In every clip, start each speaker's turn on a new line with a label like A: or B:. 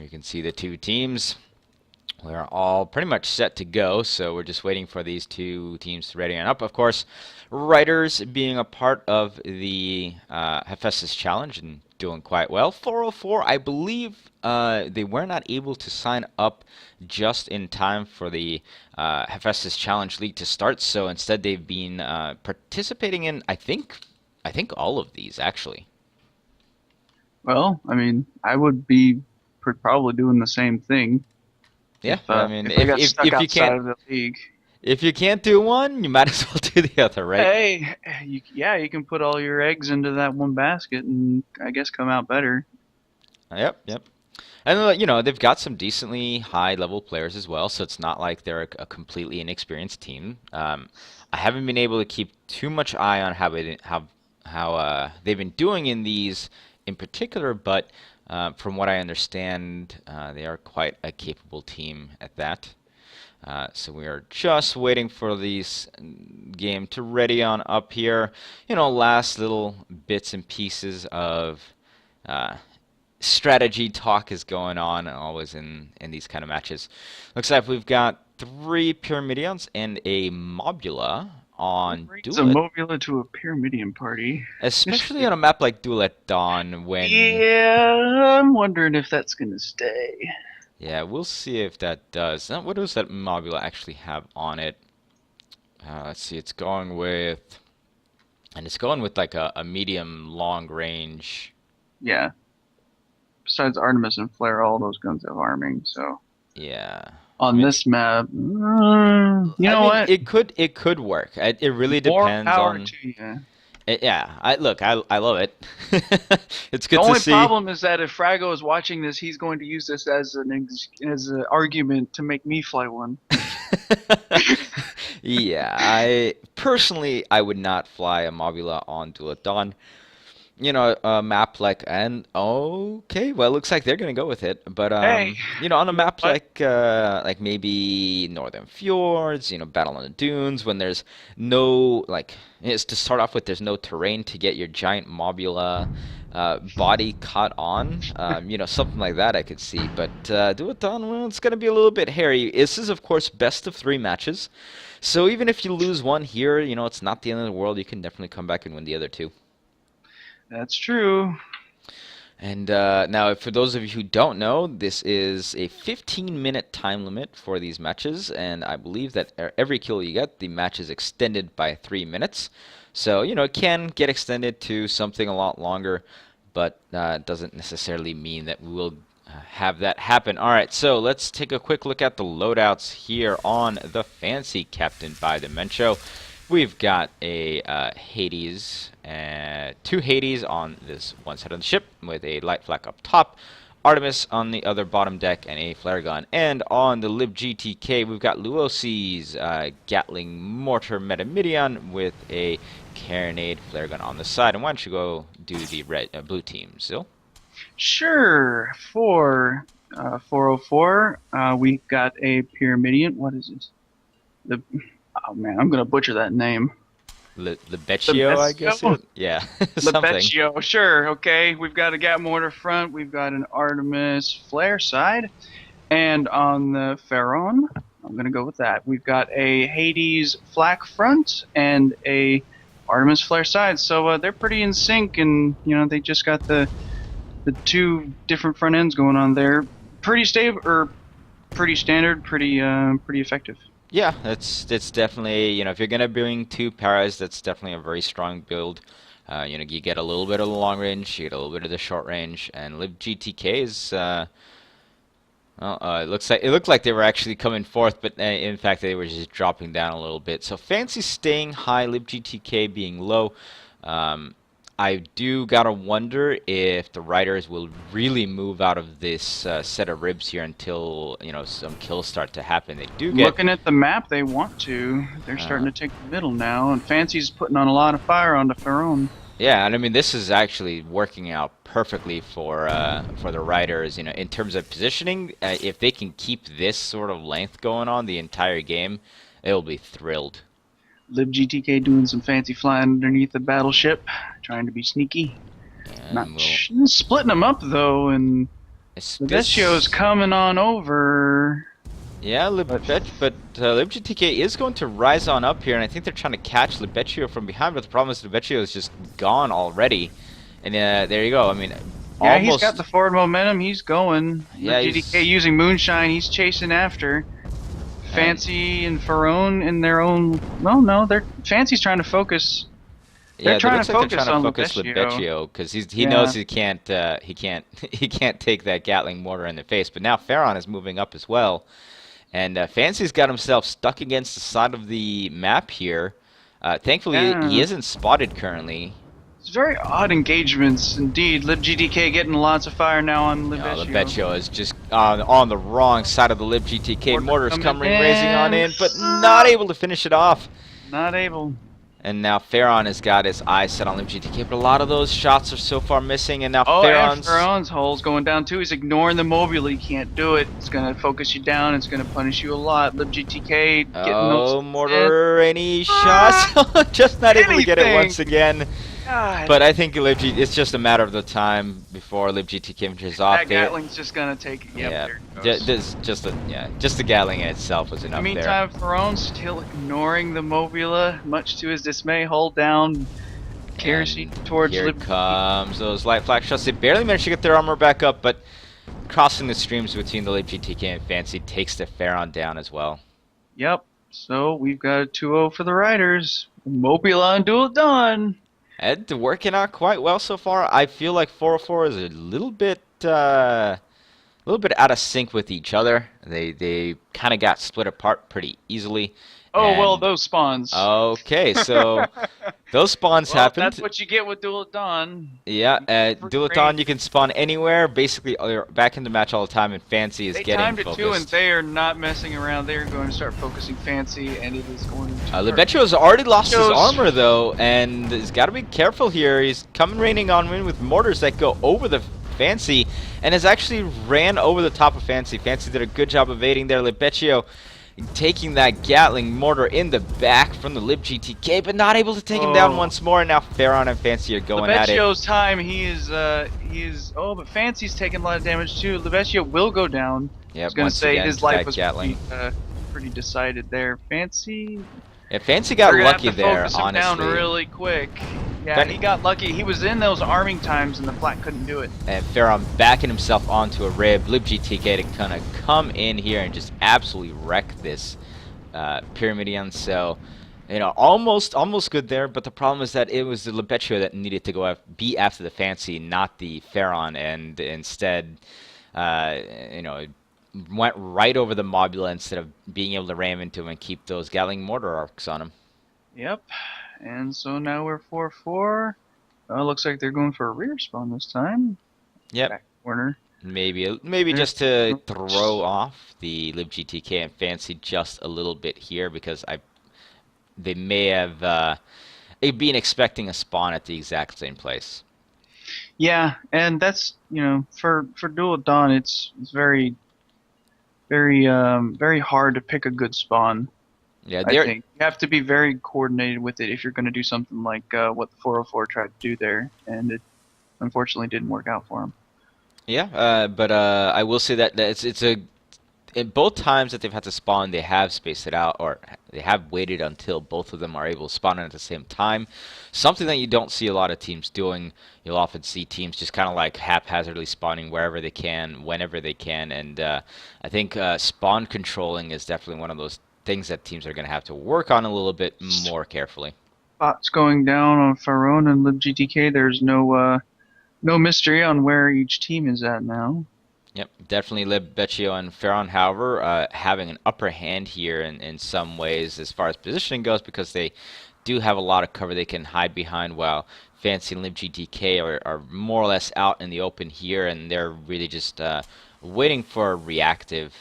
A: You can see the two teams. We're all pretty much set to go, so we're just waiting for these two teams to ready on up. Of course, Ryders being a part of the Hephaestus Challenge and doing quite well. 404, I believe they were not able to sign up just in time for the Hephaestus Challenge League to start, so instead they've been participating in, I think all of these, actually.
B: Well, I mean, I would be probably doing the same thing
A: Yeah, I mean,
B: if I got stuck
A: if you
B: outside
A: can't
B: of the league.
A: if you can't do one, you might as well do the other, right?
B: Hey, yeah, you can put all your eggs into that one basket and I guess come out better.
A: Yep, yep. And they've got some decently high level players as well, so it's not like they're a completely inexperienced team. I haven't been able to keep too much eye on how they've been doing in these in particular, but from what I understand, they are quite a capable team at that. So we are just waiting for these game to ready on up here. Last little bits and pieces of uh, strategy talk is going on always in these kind of matches. Looks like we've got 3 Pyramidions and a Mobula
B: Who
A: on
B: brings a
A: Duelet,
B: Mobula to a Pyramidion party?
A: especially on a map like Duelet Dawn when
B: Yeah, I'm wondering if that's gonna stay.
A: yeah, we'll see if that does. What does that Mobula actually have on it? Let's see, it's going with like a medium long range.
B: Yeah. Besides Artemis and Flare, all those guns have arming. So
A: Yeah. I
B: on
A: mean,
B: this map, you
A: I
B: know
A: mean,
B: what?
A: it could work. It really
B: More
A: depends
B: power
A: on.
B: to you.
A: Yeah, I love it. It's
B: The
A: good to
B: only
A: see.
B: problem is that if Frago is watching this, he's going to use this as as an argument to make me fly one.
A: Yeah, I personally I would not fly a Mobula on Duaton. A map like and okay, well, it looks like they're gonna go with it. But
B: Hey,
A: on a
B: you know
A: map
B: what?
A: like maybe Northern Fjords, Battle on the Dunes, when there's no like it's to start off with, there's no terrain to get your giant Mobula body caught on. Something like that I could see. But Duaton, well, it's gonna be a little bit hairy. This is of course best of 3 matches, so even if you lose one here, it's not the end of the world. You can definitely come back and win the other two.
B: That's true.
A: And now, for those of you who don't know, this is a 15-minute time limit for these matches, and I believe that every kill you get, the match is extended by 3 minutes. So, it can get extended to something a lot longer, but it doesn't necessarily mean that we will have that happen. All right, so let's take a quick look at the loadouts here on the Fancy Captain by Demento. We've got a Hades, 2 Hades on this one side of the ship with a light flak up top, Artemis on the other bottom deck, and a flare gun. And on the LibGTK, we've got Luosi's Gatling Mortar Metamidion with a Carronade flare gun on the side. And why don't you go do the blue team, Zil?
B: Sure. For 404, we've got a Pyramidion. What is it? The Oh man, I'm gonna butcher that name.
A: Lebeccio, I guess
B: Lebesio?
A: Yeah, something.
B: Lebeccio, sure, okay. We've got a Gat Mortar front, we've got an Artemis Flare side, and on the Pharaon, I'm gonna go with that. We've got a Hades Flak front and a Artemis Flare side. So they're pretty in sync, and they just got the 2 different front ends going on there. Pretty stable, or pretty standard, pretty effective.
A: Yeah, it's definitely, if you're gonna bring 2 paras, that's definitely a very strong build. You get a little bit of the long range, you get a little bit of the short range, and LibGTK is well, it looked like they were actually coming forth, but in fact they were just dropping down a little bit. So Fancy staying high, LibGTK being low. Um, I do gotta wonder if the Ryders will really move out of this set of ribs here until some kills start to happen. They do get
B: Looking at the map, they want to. They're starting
A: uh,
B: to take the middle now, and Fancy's putting on a lot of fire onto Pharaon.
A: yeah, and I mean this is actually working out perfectly for the Ryders. In terms of positioning, if they can keep this sort of length going on the entire game, they'll be thrilled.
B: LibGTK doing some fancy flying underneath the battleship, trying to be sneaky.
A: And
B: Not splitting them up though, and Vecchio's coming on over.
A: Yeah,
B: But
A: but LibGTK is going to rise on up here, and I think they're trying to catch Libeccio from behind, but the problem is Libeccio is just gone already. And there you go. I mean,
B: yeah, he's got
A: almost.
B: the forward momentum. He's going.
A: Yeah,
B: GDK
A: he's.
B: using Moonshine. He's chasing after.
A: And
B: Fancy and Ferone in their own. Well, no, they're Fancy's trying to focus. They're
A: yeah, it
B: trying
A: looks
B: to
A: like they're
B: focus
A: trying to
B: on
A: focus
B: Libeccio.
A: Libeccio because he knows
B: Yeah.
A: he can't take that Gatling mortar in the face. But now Farron is moving up as well. And Fancy's got himself stuck against the side of the map here. Thankfully, he
B: Yeah.
A: isn't spotted currently.
B: It's very odd engagements indeed. LibGDK getting lots of fire now on
A: The
B: Libeccio.
A: Betio is just on the wrong side of the LibGTK. Mortars
B: Coming
A: coming raising on in, but not able to finish it off.
B: Not able.
A: And now Farron has got his eyes set on LibGTK, but a lot of those shots are so far missing. And now
B: Oh, and
A: Farron's.
B: Ferron's hole's going down too. He's ignoring the mobile. He can't do it. It's gonna focus you down. It's gonna punish you a lot. LibGTK getting
A: Oh,
B: those.
A: mortar, any shots? Just not able to get it once again.
B: God.
A: But I think it's just a matter of the time before LibGTK finishes off.
B: That Gatling's just gonna take it. Yep,
A: Yeah,
B: there it goes.
A: just the Gatling in itself was enough
B: In the
A: there.
B: meantime, Ferron's still ignoring the Mobula, much to his dismay. Hold down. Kerosene
A: And
B: towards
A: here
B: Lib.
A: comes those light flak shots. They barely managed to get their armor back up, but crossing the streams between the LibGTK and Fancy takes the Farron down as well.
B: Yep. So we've got a 2-0 for the Ryders. Mobula and Duel Dawn.
A: And working out quite well so far. I feel like 404 is a little bit out of sync with each other. They kind of got split apart pretty easily.
B: Oh, well,
A: And-
B: those spawns.
A: Okay, so those spawns
B: Well,
A: happened.
B: that's what you get with Duel Dawn.
A: Yeah,
B: For
A: Dualaton,
B: great.
A: you can spawn anywhere. Basically, you're back in the match all the time, and Fancy is
B: They
A: getting
B: timed it
A: focused.
B: too, and they are not messing around. They're going to start focusing Fancy, and it is going to.
A: Libecio's already lost his
B: Shows-
A: armor, though, and he's got to be careful here. He's coming raining on in with mortars that go over the Fancy, and has actually ran over the top of Fancy. Fancy did a good job evading there. Libecio taking that Gatling mortar in the back from the LibGTK, but not able to take him down
B: Oh.
A: once more, and now Farron and Fancy are going at it.
B: Lebecio's time, he is. Oh, but Fancy's taking a lot of damage too. Lebecio will go down. I
A: Yep,
B: was going to
A: once
B: say
A: again,
B: his life
A: that
B: was
A: Gatling.
B: pretty decided there. Fancy.
A: Yeah, Fancy got
B: We're gonna
A: lucky
B: have to
A: there,
B: focus him
A: honestly.
B: down really quick. Yeah,
A: But-
B: he got lucky. He was in those arming times, and the Flak couldn't do it.
A: And Farron backing himself onto a rib. LibGTK to kind of come in here and just absolutely wreck this Pyramidion. So, almost good there. But the problem is that it was the Libeccio that needed to be after the Fancy, not the Farron. And instead, it went right over the Mobula instead of being able to ram into him and keep those Gatling mortar arcs on him.
B: Yep. And so now we're 4-4. Looks like they're going for a rear spawn this time.
A: Yep.
B: Back corner.
A: Maybe just to throw off the LibGTK and Fancy just a little bit here because they may have been expecting a spawn at the exact same place.
B: Yeah, and that's for Duel Dawn, it's very very hard to pick a good spawn.
A: Yeah,
B: I think you have to be very coordinated with it if you're going to do something like what the 404 tried to do there, and it unfortunately didn't work out for him.
A: Yeah, but I will say that in both times that they've had to spawn, they have spaced it out, or they have waited until both of them are able to spawn in at the same time. Something that you don't see a lot of teams doing. You'll often see teams just kind of like haphazardly spawning wherever they can, whenever they can, and I think spawn controlling is definitely one of those things that teams are going to have to work on a little bit more carefully.
B: Spots going down on Farron and LibGTK. There's no mystery on where each team is at now.
A: Yep, definitely Libeccio and Farron, however, having an upper hand here in some ways as far as positioning goes because they do have a lot of cover they can hide behind while Fancy and LibGTK are more or less out in the open here and they're really just waiting for a reactive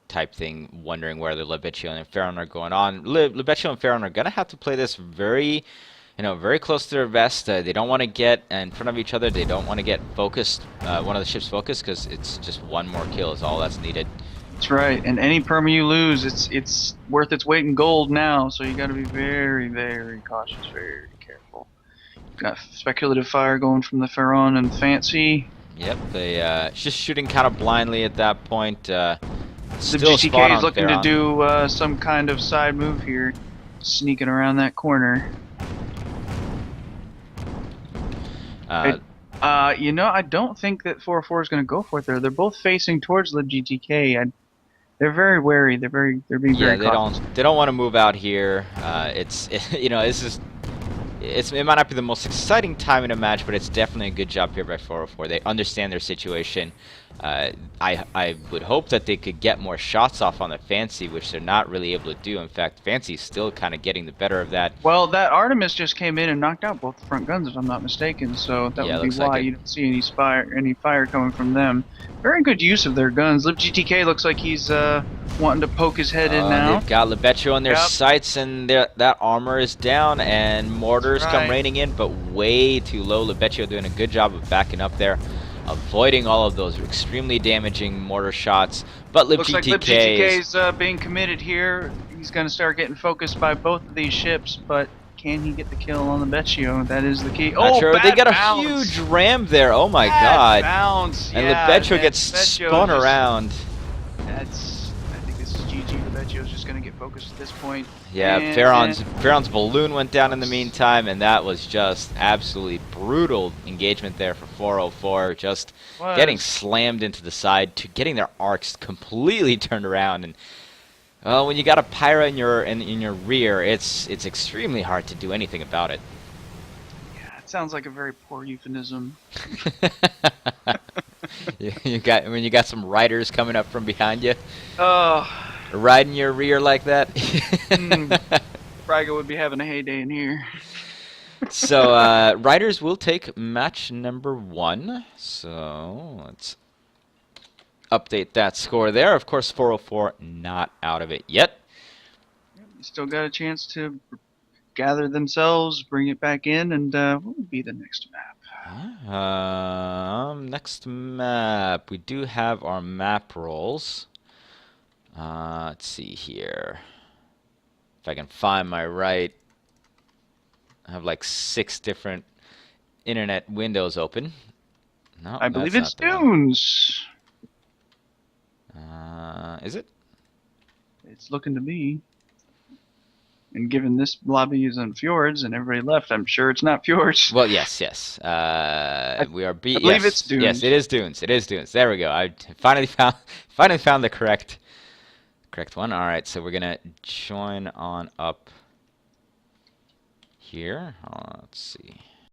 A: type thing, wondering where the Libeccio and Farron are going on. Libeccio and Farron are going to have to play this very close to their vest. They don't want to get in front of each other. They don't want to get focused, one of the ships focused, because it's just one more kill is all that's needed.
B: That's right, and any perma you lose, it's worth its weight in gold now. So you got to be very, very cautious, very careful. Got speculative fire going from the Farron and Fancy.
A: Yep, they just shooting kind of blindly at that point.
B: The
A: Still spot
B: GTK is
A: on
B: looking to
A: Theron.
B: do some kind of side move here, sneaking around that corner. You know, I don't think that 404 is going to go for it there. They're both facing towards the GTK. They're very wary. They're being
A: yeah,
B: very cautious.
A: they don't want to move out here. You know, it might not be the most exciting time in a match, but it's definitely a good job here by 404. They understand their situation. I would hope that they could get more shots off on the Fancy, which they're not really able to do. In fact, Fancy's still kind of getting the better of that.
B: Well, that Artemis just came in and knocked out both the front guns, if I'm not mistaken. So that
A: Yeah,
B: would be
A: looks like
B: why
A: it.
B: you don't see any fire coming from them. Very good use of their guns. Liv GTK looks like he's wanting to poke his head in now.
A: They've got Lebetro on their
B: Yep.
A: sights, and that armor is down, and mortars
B: That's
A: come
B: right.
A: raining in, but way too low. Lebetro doing a good job of backing up there, avoiding all of those extremely damaging mortar shots. But Liv
B: Looks like
A: GTK
B: Liv GTK
A: is
B: is being committed here. He's going to start getting focused by both of these ships, but can he get the kill on the Betio? That is the key.
A: not sure. They
B: Bad
A: got a
B: bounce.
A: huge ram there. Oh my
B: Bad
A: god!
B: bounce.
A: And
B: Yeah,
A: Lebetro
B: and
A: gets
B: Betio
A: spun
B: just-
A: around.
B: I think this is GG. Lebetio's just going to get focused at this point.
A: Yeah,
B: And-
A: Farron's balloon went down in the meantime, and that was just absolutely brutal engagement there for 404. Just
B: Was.
A: getting slammed into the side, to getting their arcs completely turned around. And well, when you got a Pyra in your rear, it's extremely hard to do anything about it.
B: Yeah, it sounds like a very poor euphemism.
A: you got some riders coming up from behind you,
B: Oh,
A: riding your rear like that.
B: Braga would be having a heyday in here.
A: So, Ryders will take match number 1. So, let's update that score there. Of course, 404 not out of it yet.
B: Still got a chance to gather themselves, bring it back in, and what would be the next map?
A: Next map. We do have our map rolls. Let's see here. If I can find my right. I have like 6 different internet windows open. No,
B: I believe
A: that's
B: it's
A: not the one.
B: Dunes.
A: Is it?
B: It's looking to be. And given this lobby is on Fjords and everybody left, I'm sure it's not Fjords.
A: Well, yes. We are
B: I believe it's Dunes.
A: Yes, it is Dunes. It is Dunes. There we go. I finally found the correct one. All right, so we're gonna join on up here. Let's see.